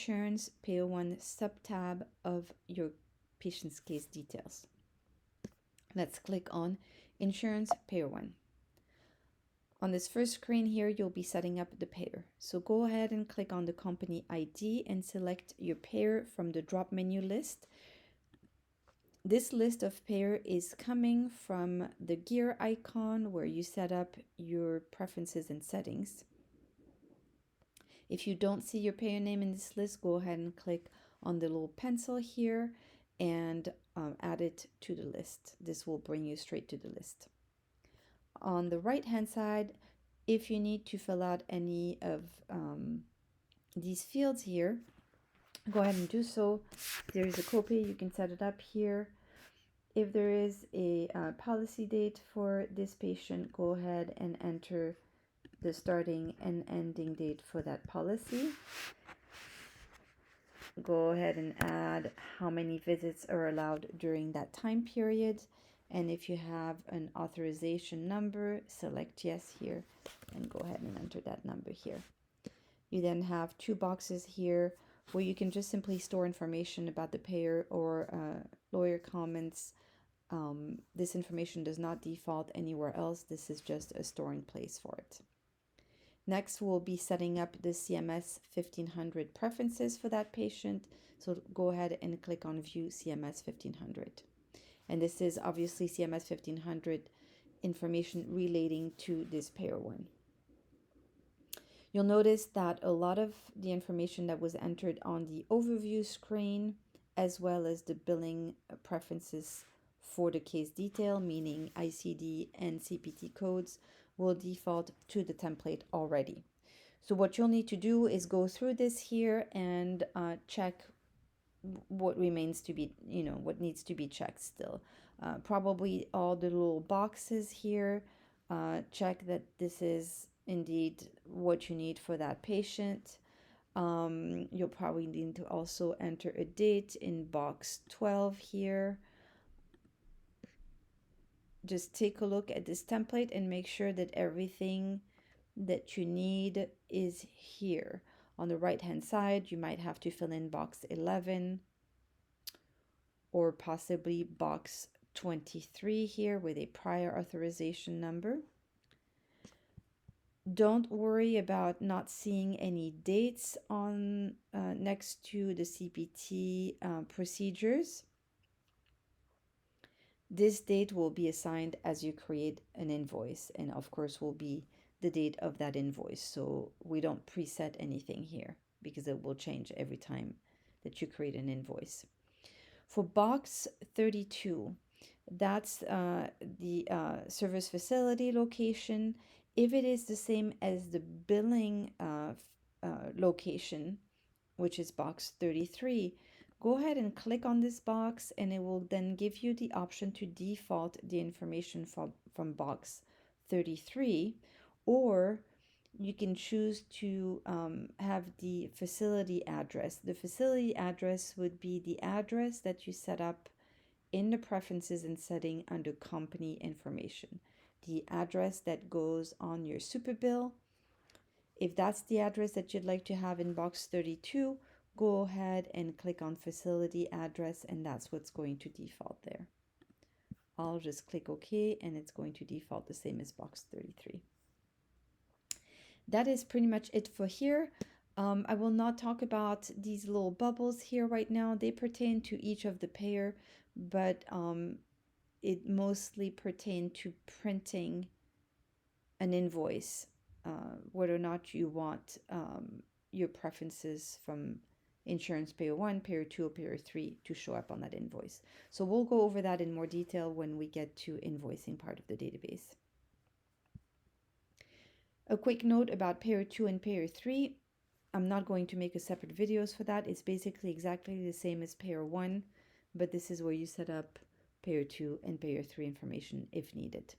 Insurance Payor1 subtab of your patient's case details. Let's click on Insurance Payor1. On this first screen here, you'll be setting up the payer. So go ahead and click on the company ID and select your payer from the drop menu list. This list of payer is coming from the gear icon where you set up your preferences and settings. If you don't see your payer name in this list, go ahead and click on the little pencil here and add it to the list. This will bring you straight to the list. On the right hand side, if you need to fill out any of these fields here, go ahead and do so. There is a copay, you can set it up here. If there is a policy date for this patient, go ahead and enter the starting and ending date for that policy. Go ahead and add how many visits are allowed during that time period. And if you have an authorization number, select yes here and go ahead and enter that number here. You then have two boxes here where you can just simply store information about the payer or lawyer comments. This information does not default anywhere else. This is just a storing place for it. Next, we'll be setting up the CMS 1500 preferences for that patient. So go ahead and click on View CMS 1500. And this is obviously CMS 1500 information relating to this Payor1. You'll notice that a lot of the information that was entered on the overview screen, as well as the billing preferences for the case detail, meaning ICD and CPT codes, will default to the template already. So what you'll need to do is go through this here and check what remains to be, what needs to be checked still. Probably all the little boxes here, check that this is indeed what you need for that patient. You'll probably need to also enter a date in box 12 here. Just take a look at this template and make sure that everything that you need is here. On the right hand side, you might have to fill in box 11 or possibly box 23 here with a prior authorization number. Don't worry about not seeing any dates on next to the CPT procedures. This date will be assigned as you create an invoice, and of course will be the date of that invoice. So we don't preset anything here because it will change every time that you create an invoice. For box 32, that's the service facility location. If it is the same as the billing location, which is box 33, go ahead and click on this box and it will then give you the option to default the information from box 33, or you can choose to have the facility address. The facility address would be the address that you set up in the preferences and setting under company information, the address that goes on your super bill. If that's the address that you'd like to have in box 32, go ahead and click on facility address, and that's what's going to default there. I'll just click OK, and it's going to default the same as box 33. That is pretty much it for here. I will not talk about these little bubbles here right now. They pertain to each of the payer, but it mostly pertain to printing an invoice, whether or not you want your preferences from Insurance Payor1, Payor2, or Payor3 to show up on that invoice. So we'll go over that in more detail when we get to invoicing part of the database. A quick note about Payor2 and Payor3. I'm not going to make a separate videos for that. It's basically exactly the same as Payor1, but this is where you set up Payor2 and Payor3 information if needed.